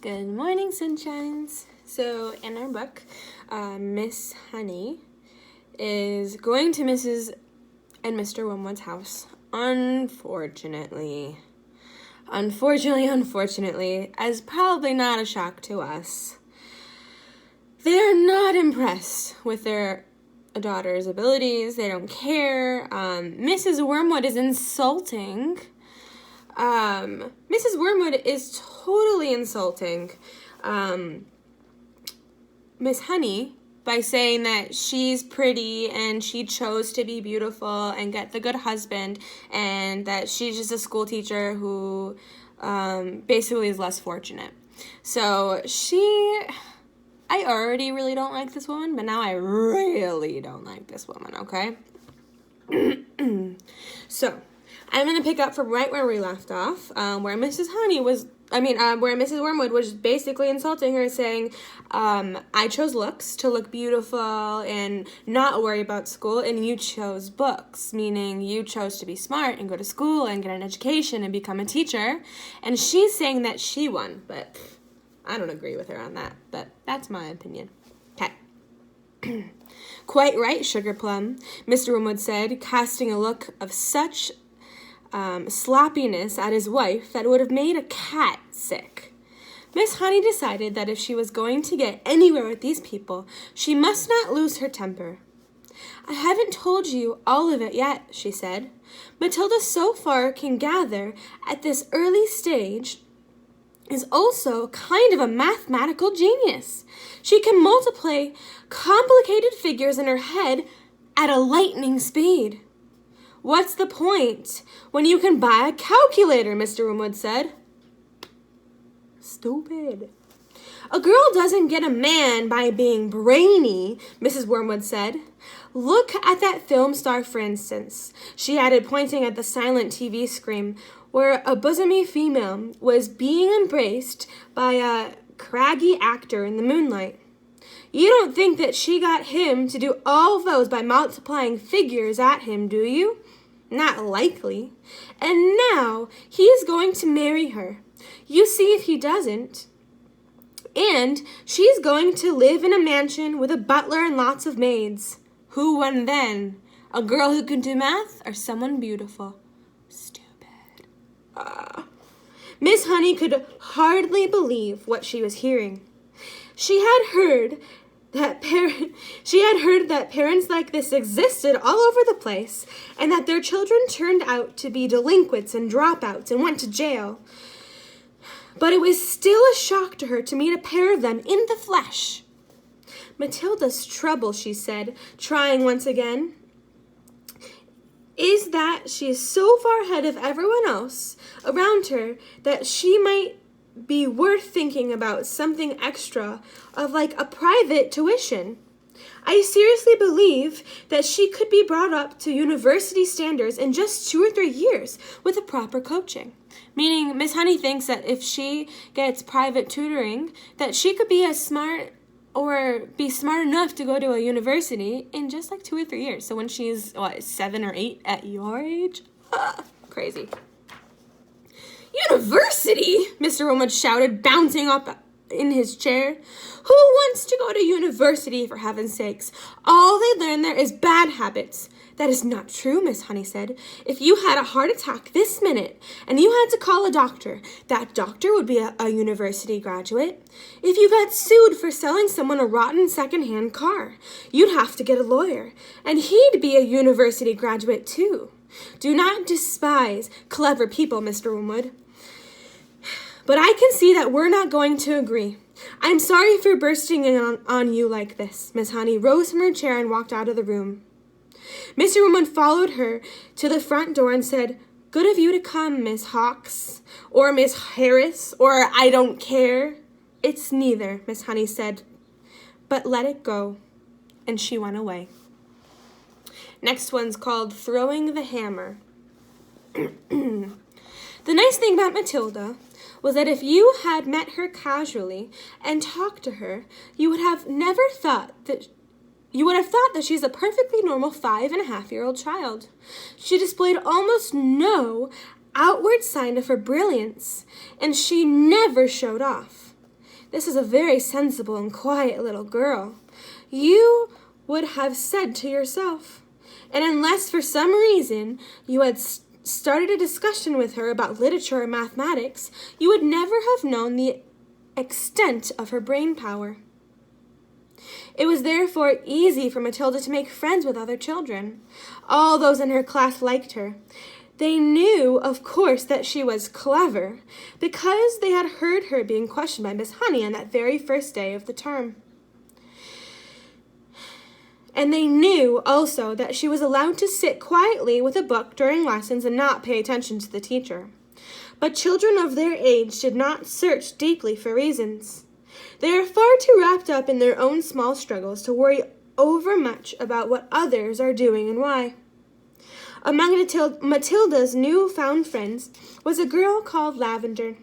Good morning, sunshines. So in our book, Miss Honey is going to Mrs. and Mr. Wormwood's house. Unfortunately, as probably not a shock to us, they are not impressed with their daughter's abilities. They don't care. Mrs. Wormwood is insulting. Mrs. Wormwood is totally insulting Miss Honey by saying that she's pretty and she chose to be beautiful and get the good husband, and that she's just a school teacher who basically is less fortunate. So I already really don't like this woman, but now I really don't like this woman, okay? So I'm going to pick up from right where we left off, where Mrs. Wormwood was basically insulting her, saying, I chose looks to look beautiful and not worry about school, and you chose books, meaning you chose to be smart and go to school and get an education and become a teacher. And she's saying that she won, but I don't agree with her on that, but that's my opinion. Okay. Quite right, Sugar Plum, Mr. Wormwood said, casting a look of such sloppiness at his wife that would have made a cat sick. Miss Honey decided that if she was going to get anywhere with these people, she must not lose her temper. I haven't told you all of it yet, she said. Matilda so far can gather at this early stage is also kind of a mathematical genius. She can multiply complicated figures in her head at a lightning speed. What's the point when you can buy a calculator, Mr. Wormwood said. Stupid. A girl doesn't get a man by being brainy, Mrs. Wormwood said. Look at that film star, for instance, she added, pointing at the silent TV screen, where a bosomy female was being embraced by a craggy actor in the moonlight. You don't think that she got him to do all those by multiplying figures at him, do you? Not likely. And now he is going to marry her. You see if he doesn't. And she's going to live in a mansion with a butler and lots of maids. Who won then? A girl who can do math or someone beautiful? Stupid. Miss Honey could hardly believe what she was hearing. She had heard that parents like this existed all over the place, and that their children turned out to be delinquents and dropouts and went to jail. But it was still a shock to her to meet a pair of them in the flesh. Matilda's trouble, she said, trying once again, is that she is so far ahead of everyone else around her that she might be worth thinking about something extra of like a private tuition. I seriously believe that she could be brought up to university standards in just 2 or 3 years with a proper coaching. Meaning Miss Honey thinks that if she gets private tutoring, that she could be smart enough to go to a university in just like 2 or 3 years. So when she's 7 or 8 at your age? Crazy. University? Mr. Wormwood shouted, bouncing up in his chair. Who wants to go to university, for heaven's sakes? All they learn there is bad habits. That is not true, Miss Honey said. If you had a heart attack this minute and you had to call a doctor, that doctor would be a university graduate. If you got sued for selling someone a rotten second-hand car, you'd have to get a lawyer, and he'd be a university graduate too. Do not despise clever people, Mr. Wormwood. But I can see that we're not going to agree. I'm sorry for bursting in on you like this. Miss Honey rose from her chair and walked out of the room. Mr. Wormwood followed her to the front door and said, Good of you to come, Miss Hawks, or Miss Harris, or I don't care. It's neither, Miss Honey said, but let it go. And she went away. Next one's called Throwing the Hammer. The nice thing about Matilda was that if you had met her casually and talked to her, you would have thought that she's a perfectly normal 5.5-year-old child. She displayed almost no outward sign of her brilliance, and she never showed off. This is a very sensible and quiet little girl, you would have said to yourself. And unless for some reason you had started a discussion with her about literature or mathematics, you would never have known the extent of her brain power. It was therefore easy for Matilda to make friends with other children. All those in her class liked her. They knew, of course, that she was clever, because they had heard her being questioned by Miss Honey on that very first day of the term. And they knew also that she was allowed to sit quietly with a book during lessons and not pay attention to the teacher. But children of their age did not search deeply for reasons. They are far too wrapped up in their own small struggles to worry overmuch about what others are doing and why. Among Matilda's new-found friends was a girl called Lavender.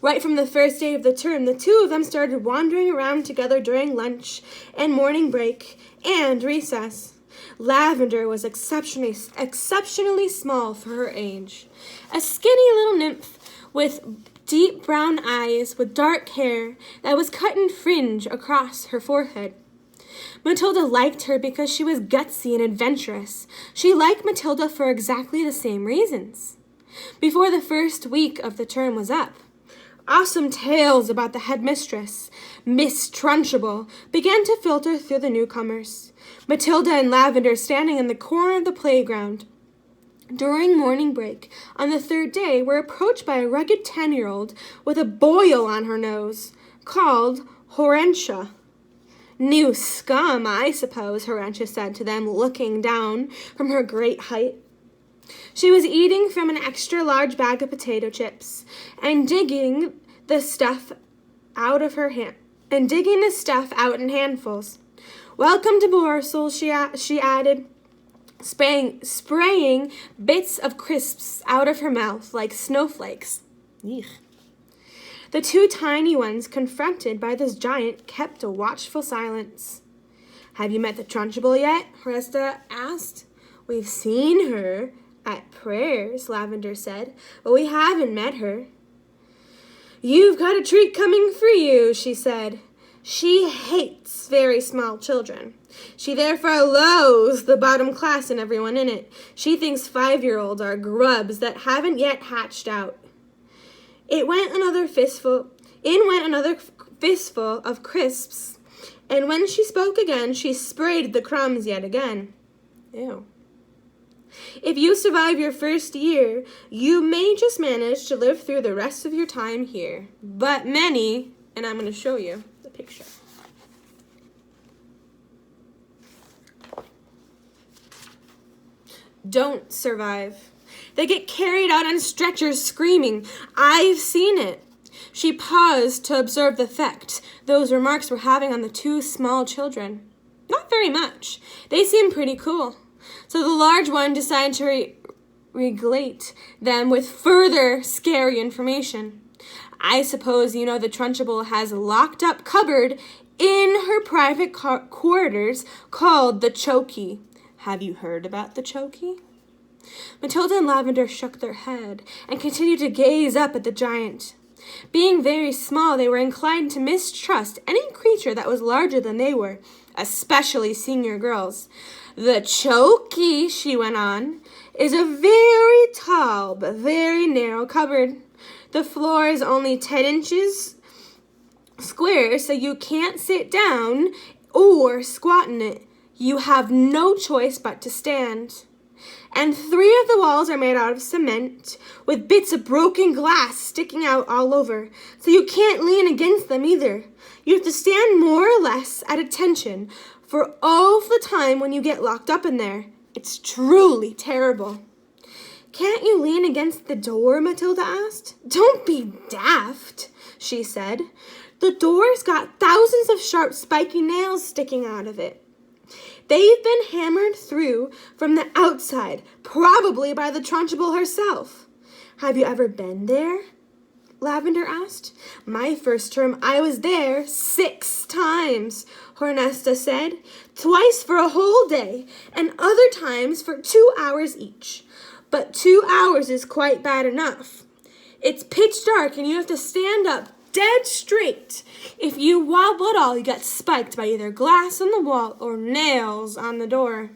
Right from the first day of the term, the two of them started wandering around together during lunch and morning break and recess. Lavender was exceptionally small for her age. A skinny little nymph with deep brown eyes with dark hair that was cut in fringe across her forehead. Matilda liked her because she was gutsy and adventurous. She liked Matilda for exactly the same reasons. Before the first week of the term was up, awesome tales about the headmistress, Miss Trunchbull, began to filter through the newcomers. Matilda and Lavender, standing in the corner of the playground during morning break on the third day, were approached by a rugged 10-year-old with a boil on her nose, called Horatia. New scum, I suppose, Horatia said to them, looking down from her great height. She was eating from an extra-large bag of potato chips and digging the stuff out in handfuls. Welcome to Borsal, she added, spraying bits of crisps out of her mouth like snowflakes. Eek. The two tiny ones, confronted by this giant, kept a watchful silence. Have you met the Trunchbull yet? Horatia asked. We've seen her at prayers, Lavender said, but we haven't met her. You've got a treat coming for you, she said. She hates very small children. She therefore loathes the bottom class and everyone in it. She thinks 5-year-olds are grubs that haven't yet hatched out. In went another fistful of crisps, and when she spoke again, she sprayed the crumbs yet again. Ew. If you survive your first year, you may just manage to live through the rest of your time here. But many, and I'm going to show you the picture. Don't survive. They get carried out on stretchers screaming. I've seen it. She paused to observe the effect those remarks were having on the two small children. Not very much. They seemed pretty cool. So the large one decided to regale them with further scary information. I suppose you know the Trunchbull has a locked-up cupboard in her private quarters called the Chokey. Have you heard about the Chokey? Matilda and Lavender shook their head and continued to gaze up at the giant. Being very small, they were inclined to mistrust any creature that was larger than they were, especially senior girls. The Chokey, she went on, is a very tall but very narrow cupboard. The floor is only 10 inches square, so you can't sit down or squat in it. You have no choice but to stand. And 3 of the walls are made out of cement, with bits of broken glass sticking out all over, so you can't lean against them either. You have to stand more or less at attention for all of the time when you get locked up in there. It's truly terrible. Can't you lean against the door? Matilda asked. Don't be daft, she said. The door's got thousands of sharp, spiky nails sticking out of it. They've been hammered through from the outside, probably by the Trunchbull herself. Have you ever been there? Lavender asked. My first term, I was there 6 times, Horatia said. Twice for a whole day, and other times for 2 hours each. But 2 hours is quite bad enough. It's pitch dark, and you have to stand up dead straight. If you wobble at all, you get spiked by either glass on the wall or nails on the door.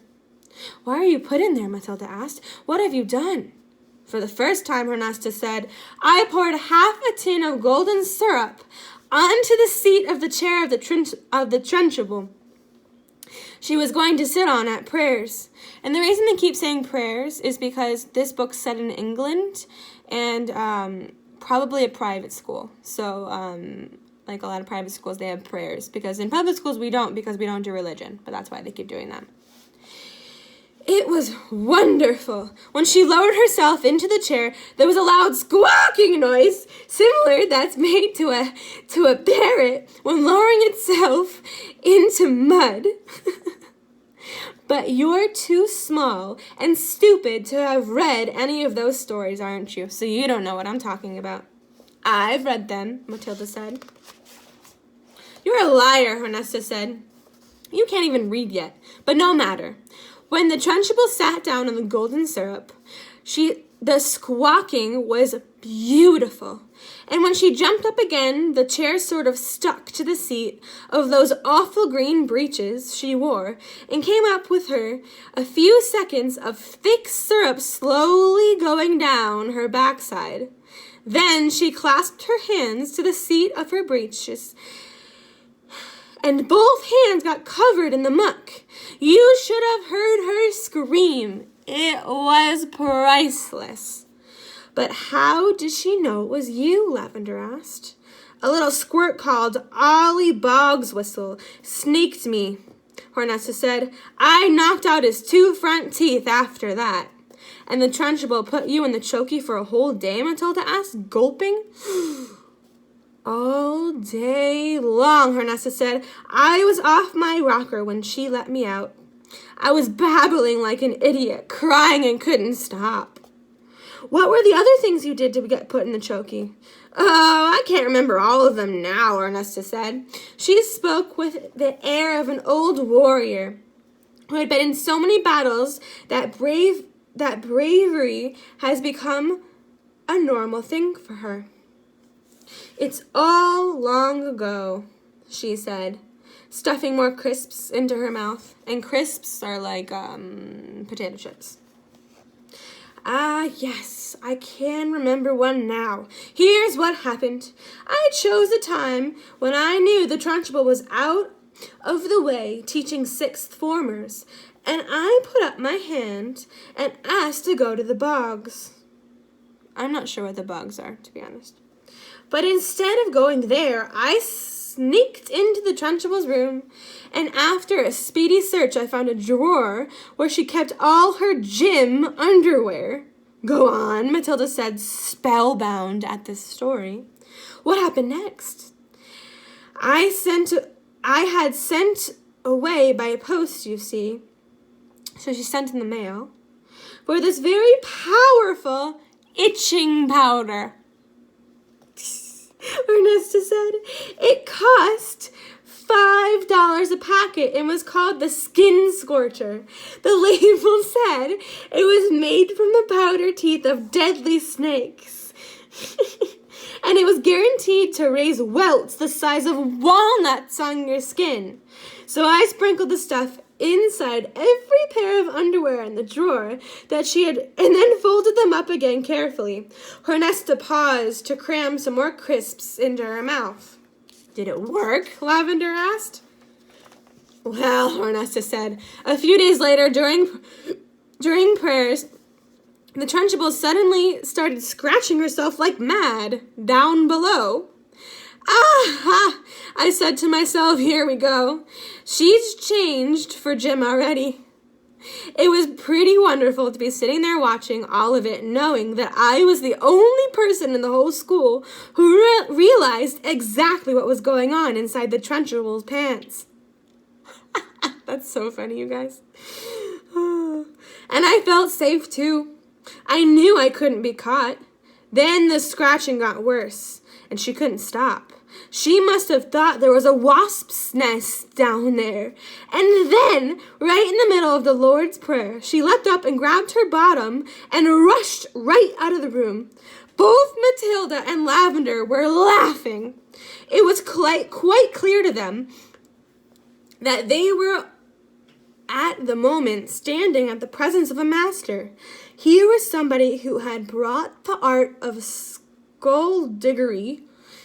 Why are you put in there? Matilda asked. What have you done? For the first time, Hornesta said, I poured half a tin of golden syrup onto the seat of the chair of the Trunchbull she was going to sit on at prayers. And the reason they keep saying prayers is because this book's set in England and probably a private school. So, like a lot of private schools, they have prayers. Because in public schools, we don't, because we don't do religion. But that's why they keep doing that. It was wonderful. When she lowered herself into the chair, there was a loud squawking noise, similar that's made to a parrot when lowering itself into mud. But you're too small and stupid to have read any of those stories, aren't you? So you don't know what I'm talking about. I've read them, Matilda said. You're a liar, Hornesta said. You can't even read yet, but no matter. When the Trunchbull sat down on the golden syrup, the squawking was beautiful. And when she jumped up again, the chair sort of stuck to the seat of those awful green breeches she wore and came up with her a few seconds of thick syrup slowly going down her backside. Then she clasped her hands to the seat of her breeches, and both hands got covered in the muck. You should have heard her scream. It was priceless. But how did she know it was you? Lavender asked. A little squirt called Ollie Bogswhistle sneaked me, Hornesta said. I knocked out his 2 front teeth after that. And the Trunchbull put you in the chokey for a whole day? Matilda asked, gulping. All day long, Hornesta said. I was off my rocker when she let me out. I was babbling like an idiot, crying and couldn't stop. What were the other things you did to get put in the chokey? Oh, I can't remember all of them now, Hornesta said. She spoke with the air of an old warrior who had been in so many battles that bravery has become a normal thing for her. It's all long ago, she said, stuffing more crisps into her mouth. And crisps are like potato chips. Ah, yes, I can remember one now. Here's what happened. I chose a time when I knew the Trunchbull was out of the way teaching sixth formers, and I put up my hand and asked to go to the bogs. I'm not sure what the bogs are, to be honest. But instead of going there, I sneaked into the Trunchbull's room, and after a speedy search, I found a drawer where she kept all her gym underwear. Go on, Matilda said, spellbound at this story. What happened next? I had sent away by post, you see. So she sent in the mail for this very powerful itching powder. Hornesta said, it cost $5 a packet and was called the Skin Scorcher. The label said it was made from the powder teeth of deadly snakes. And it was guaranteed to raise welts the size of walnuts on your skin. So I sprinkled the stuff inside every pair of underwear in the drawer that she had, and then folded them up again carefully. Hornesta paused to cram some more crisps into her mouth. Did it work? Lavender asked. Well, Hornesta said, a few days later during prayers, the Trunchbull suddenly started scratching herself like mad down below. Ah, I said to myself, here we go. She's changed for Jim already. It was pretty wonderful to be sitting there watching all of it, knowing that I was the only person in the whole school who realized exactly what was going on inside the Trunchbull's pants. That's so funny, you guys. And I felt safe, too. I knew I couldn't be caught. Then the scratching got worse, and she couldn't stop. She must have thought there was a wasp's nest down there. And then, right in the middle of the Lord's Prayer, she leapt up and grabbed her bottom and rushed right out of the room. Both Matilda and Lavender were laughing. It was quite clear to them that they were at the moment standing at the presence of a master. Here was somebody who had brought the art of skullduggery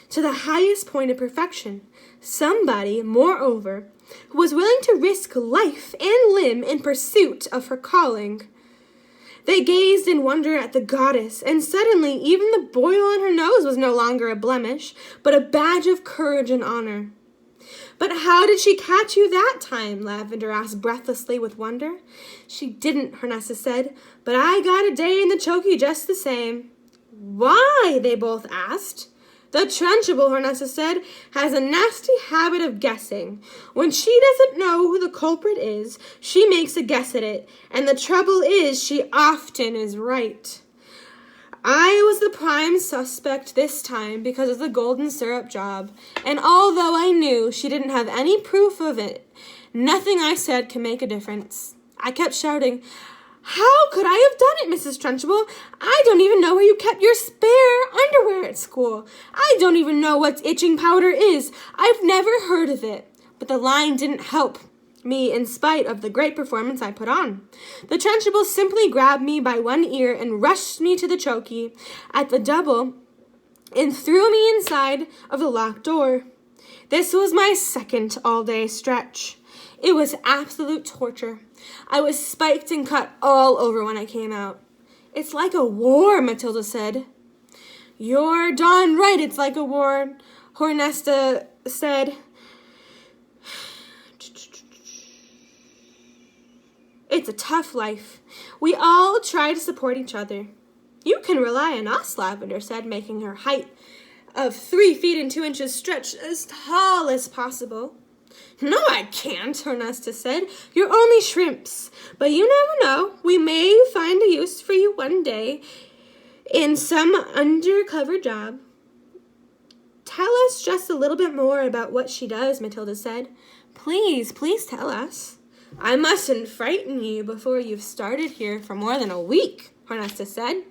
to the highest point of perfection. Somebody, moreover, who was willing to risk life and limb in pursuit of her calling. They gazed in wonder at the goddess, and suddenly even the boil on her nose was no longer a blemish, but a badge of courage and honor. But how did she catch you that time? Lavender asked breathlessly with wonder. She didn't, Hornessa said, but I got a day in the chokey just the same. Why? They both asked. The Trunchbull, Hornessa said, has a nasty habit of guessing. When she doesn't know who the culprit is, she makes a guess at it, and the trouble is she often is right. I was the prime suspect this time because of the golden syrup job, and although I knew she didn't have any proof of it, nothing I said can make a difference. I kept shouting, How could I have done it, Mrs. Trunchbull? I don't even know where you kept your spare underwear at school. I don't even know what itching powder is. I've never heard of it. But the line didn't help me in spite of the great performance I put on. The Trunchbull simply grabbed me by one ear and rushed me to the chokey at the double and threw me inside of the locked door. This was my second all-day stretch. It was absolute torture. I was spiked and cut all over when I came out. It's like a war, Matilda said. You're darn right it's like a war, Hornessa said. It's a tough life. We all try to support each other. You can rely on us, Lavender said, making her height of 3 feet and 2 inches stretch as tall as possible. No, I can't, Hornessa said. You're only shrimps. But you never know. We may find a use for you one day in some undercover job. Tell us just a little bit more about what she does, Matilda said. Please tell us. I mustn't frighten you before you've started here for more than a week, Hornessa said.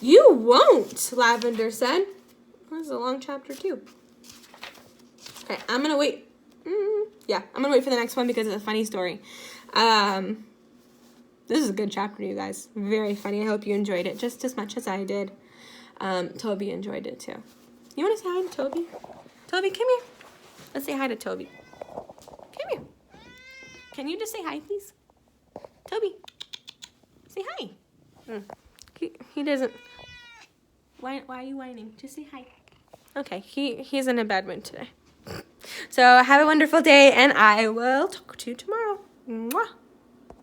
You won't, Lavender said. This is a long chapter, too. Okay, I'm going to wait. I'm going to wait for the next one because it's a funny story. This is a good chapter, you guys. Very funny. I hope you enjoyed it just as much as I did. Toby enjoyed it, too. You want to say hi to Toby? Toby, come here. Let's say hi to Toby. Come here. Can you just say hi, please? Toby, say hi. He doesn't. Why are you whining? Just say hi. Okay, he's in a bad mood today. So have a wonderful day, and I will talk to you tomorrow. Mwah.